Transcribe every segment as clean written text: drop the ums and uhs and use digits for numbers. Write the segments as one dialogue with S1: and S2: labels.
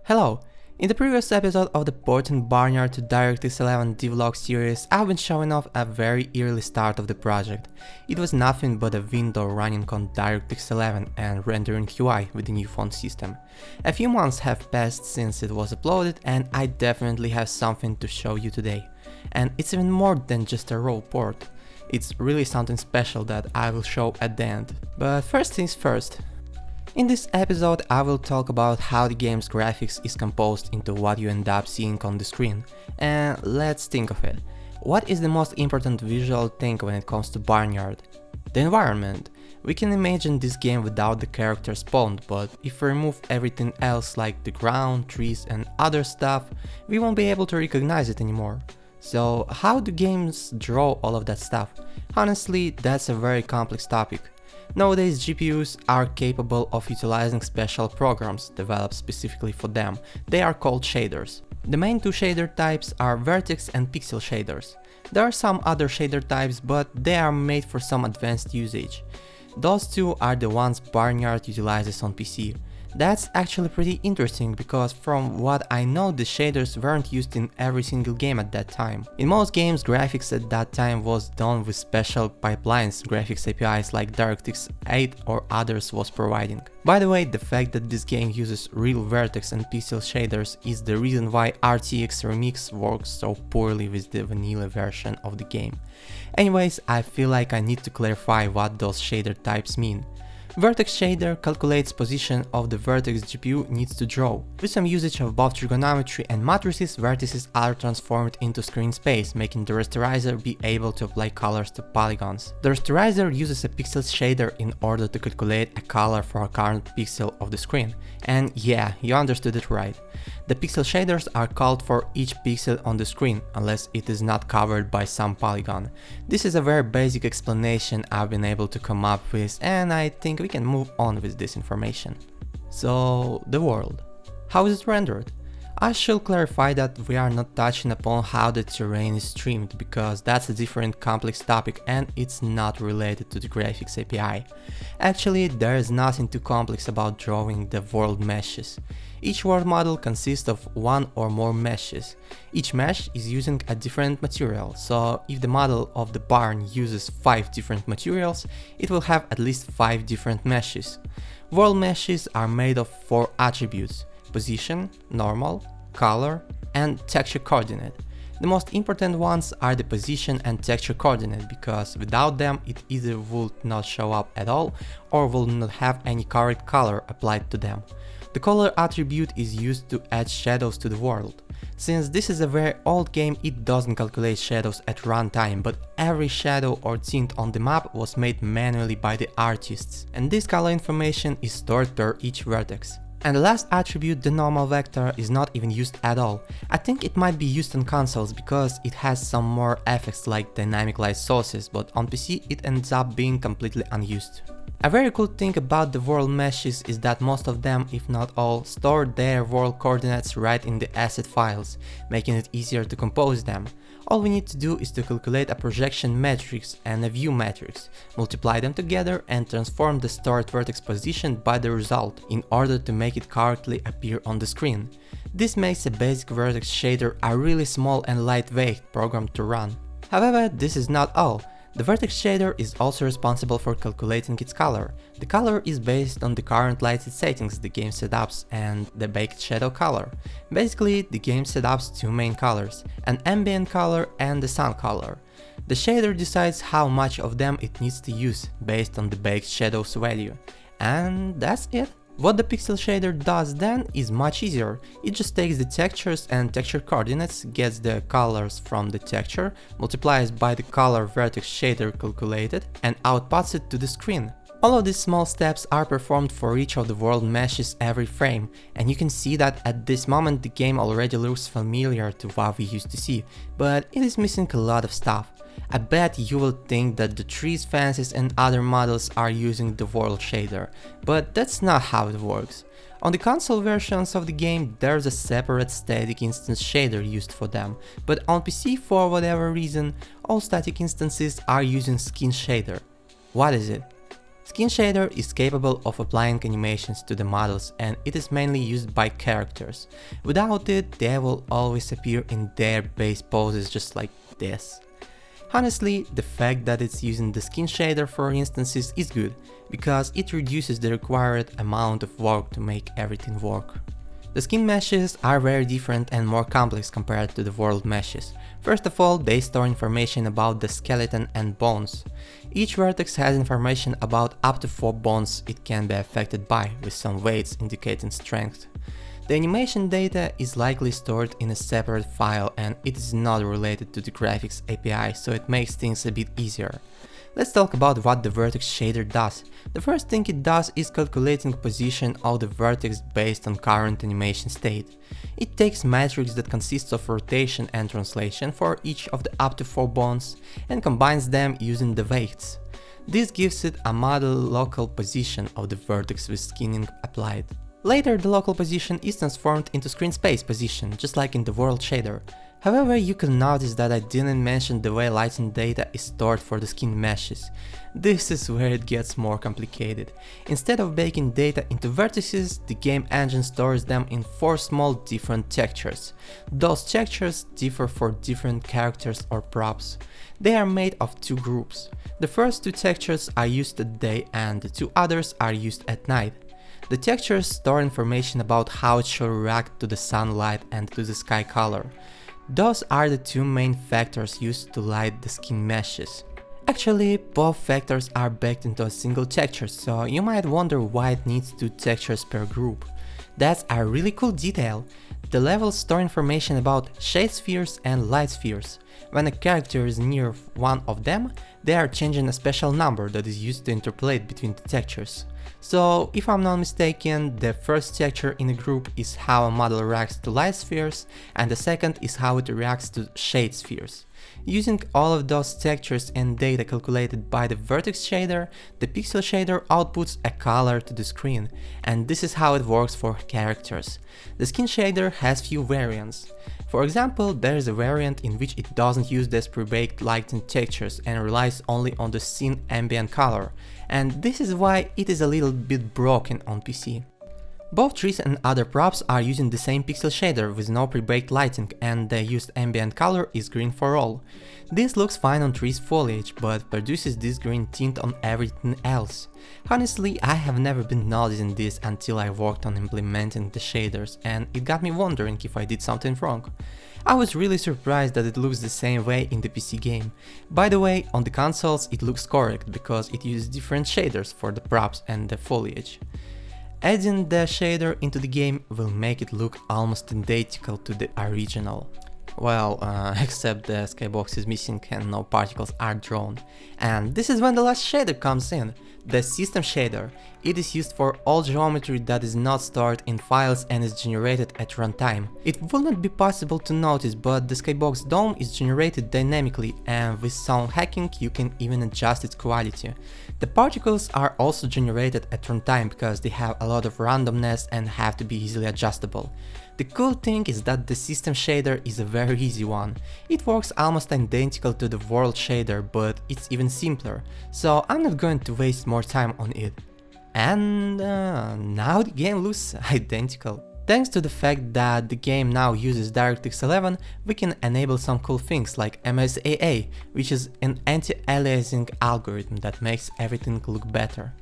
S1: Hello! In the previous episode of the port and Barnyard to DirectX 11 Devlog series, I've been showing off a very early start of the project. It was nothing but a window running on DirectX 11 and rendering UI with the new font system. A few months have passed since it was uploaded and I definitely have something to show you today. And it's even more than just a raw port. It's really something special that I will show at the end. But first things first. In this episode I will talk about how the game's graphics is composed into what you end up seeing on the screen. And let's think of it. What is the most important visual thing when it comes to Barnyard? The environment. We can imagine this game without the character spawned, but if we remove everything else like the ground, trees and other stuff, we won't be able to recognize it anymore. So how do games draw all of that stuff? Honestly, that's a very complex topic. Nowadays GPUs are capable of utilizing special programs developed specifically for them. They are called shaders. The main two shader types are vertex and pixel shaders. There are some other shader types, but they are made for some advanced usage. Those two are the ones Barnyard utilizes on PC. That's actually pretty interesting because from what I know the shaders weren't used in every single game at that time. In most games graphics at that time was done with special pipelines graphics APIs like DirectX 8 or others was providing. By the way, the fact that this game uses real vertex and pixel shaders is the reason why RTX Remix works so poorly with the vanilla version of the game. Anyways, I feel like I need to clarify what those shader types mean. Vertex shader calculates position of the vertex GPU needs to draw. With some usage of both trigonometry and matrices, vertices are transformed into screen space, making the rasterizer be able to apply colors to polygons. The rasterizer uses a pixel shader in order to calculate a color for a current pixel of the screen. And yeah, you understood it right. The pixel shaders are called for each pixel on the screen, unless it is not covered by some polygon. This is a very basic explanation I've been able to come up with, and I think we can move on with this information. So, the world. How is it rendered? I should clarify that we are not touching upon how the terrain is streamed, because that's a different complex topic and it's not related to the graphics API. Actually, there is nothing too complex about drawing the world meshes. Each world model consists of one or more meshes. Each mesh is using a different material, so if the model of the barn uses 5 different materials, it will have at least 5 different meshes. World meshes are made of 4 attributes: position, normal, color, and texture coordinate. The most important ones are the position and texture coordinate, because without them it either would not show up at all or will not have any correct color applied to them. The color attribute is used to add shadows to the world. Since this is a very old game, it doesn't calculate shadows at runtime, but every shadow or tint on the map was made manually by the artists, and this color information is stored per each vertex. And the last attribute, the normal vector, is not even used at all. I think it might be used on consoles because it has some more effects like dynamic light sources, but on PC it ends up being completely unused. A very cool thing about the world meshes is that most of them, if not all, store their world coordinates right in the asset files, making it easier to compose them. All we need to do is to calculate a projection matrix and a view matrix, multiply them together and transform the stored vertex position by the result in order to make it correctly appear on the screen. This makes a basic vertex shader a really small and lightweight program to run. However, this is not all. The vertex shader is also responsible for calculating its color. The color is based on the current lighted settings the game setups and the baked shadow color. Basically, the game setups 2 main colors, an ambient color and the sun color. The shader decides how much of them it needs to use based on the baked shadow's value. And that's it. What the pixel shader does then is much easier. It just takes the textures and texture coordinates, gets the colors from the texture, multiplies by the color vertex shader calculated, and outputs it to the screen. All of these small steps are performed for each of the world meshes every frame, and you can see that at this moment the game already looks familiar to what we used to see, but it is missing a lot of stuff. I bet you will think that the trees, fences and other models are using the world shader, but that's not how it works. On the console versions of the game there's a separate static instance shader used for them, but on PC for whatever reason all static instances are using skin shader. What is it? Skin shader is capable of applying animations to the models, and it is mainly used by characters. Without it, they will always appear in their base poses just like this. Honestly, the fact that it's using the skin shader for instances is good, because it reduces the required amount of work to make everything work. The skin meshes are very different and more complex compared to the world meshes. First of all, they store information about the skeleton and bones. Each vertex has information about up to 4 bones it can be affected by, with some weights indicating strength. The animation data is likely stored in a separate file, and it is not related to the graphics API, so it makes things a bit easier. Let's talk about what the vertex shader does. The first thing it does is calculating position of the vertex based on current animation state. It takes matrix that consists of rotation and translation for each of the up to 4 bones and combines them using the weights. This gives it a model local position of the vertex with skinning applied. Later, the local position is transformed into screen space position, just like in the world shader. However, you can notice that I didn't mention the way lighting data is stored for the skin meshes. This is where it gets more complicated. Instead of baking data into vertices, the game engine stores them in 4 small different textures. Those textures differ for different characters or props. They are made of 2 groups. The first 2 textures are used at day and the 2 others are used at night. The textures store information about how it should react to the sunlight and to the sky color. Those are the 2 main factors used to light the skin meshes. Actually, both factors are baked into a single texture, so you might wonder why it needs 2 textures per group. That's a really cool detail. The levels store information about shade spheres and light spheres. When a character is near one of them, they are changing a special number that is used to interpolate between the textures. So, if I'm not mistaken, the first texture in a group is how a model reacts to light spheres, and the second is how it reacts to shade spheres. Using all of those textures and data calculated by the vertex shader, the pixel shader outputs a color to the screen, and this is how it works for characters. The skin shader has few variants. For example, there is a variant in which it doesn't use these pre-baked lighting textures and relies only on the scene ambient color, and this is why it is a little bit broken on PC. Both trees and other props are using the same pixel shader with no pre-baked lighting, and the used ambient color is green for all. This looks fine on trees' foliage, but produces this green tint on everything else. Honestly, I have never been noticing this until I worked on implementing the shaders, and it got me wondering if I did something wrong. I was really surprised that it looks the same way in the PC game. By the way, on the consoles it looks correct, because it uses different shaders for the props and the foliage. Adding the shader into the game will make it look almost identical to the original. Well, except the skybox is missing and no particles are drawn. And this is when the last shader comes in, the system shader. It is used for all geometry that is not stored in files and is generated at runtime. It will not be possible to notice, but the skybox dome is generated dynamically, and with some hacking you can even adjust its quality. The particles are also generated at runtime because they have a lot of randomness and have to be easily adjustable. The cool thing is that the system shader is a very easy one. It works almost identical to the world shader, but it's even simpler, so I'm not going to waste more time on it. And now the game looks identical. Thanks to the fact that the game now uses DirectX 11, we can enable some cool things like MSAA, which is an anti-aliasing algorithm that makes everything look better.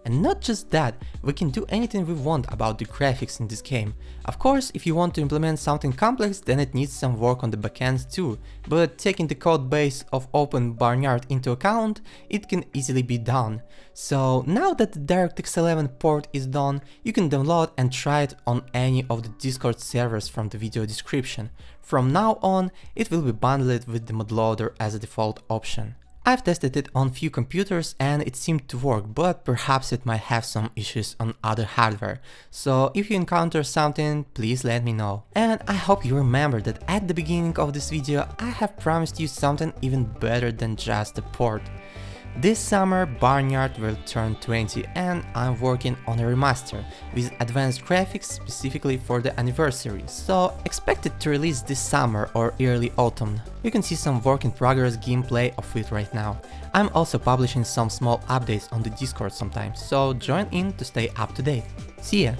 S1: And not just that, we can do anything we want about the graphics in this game. Of course, if you want to implement something complex, then it needs some work on the backend too, but taking the code base of Open Barnyard into account, it can easily be done. So now that the DirectX 11 port is done, you can download and try it on any of the Discord servers from the video description. From now on, it will be bundled with the mod loader as a default option. I've tested it on few computers and it seemed to work, but perhaps it might have some issues on other hardware, so if you encounter something, please let me know. And I hope you remember that at the beginning of this video I have promised you something even better than just the port. This summer Barnyard will turn 20 and I'm working on a remaster with advanced graphics specifically for the anniversary, so expect it to release this summer or early autumn. You can see some work in progress gameplay of it right now. I'm also publishing some small updates on the Discord sometimes, so join in to stay up to date. See ya!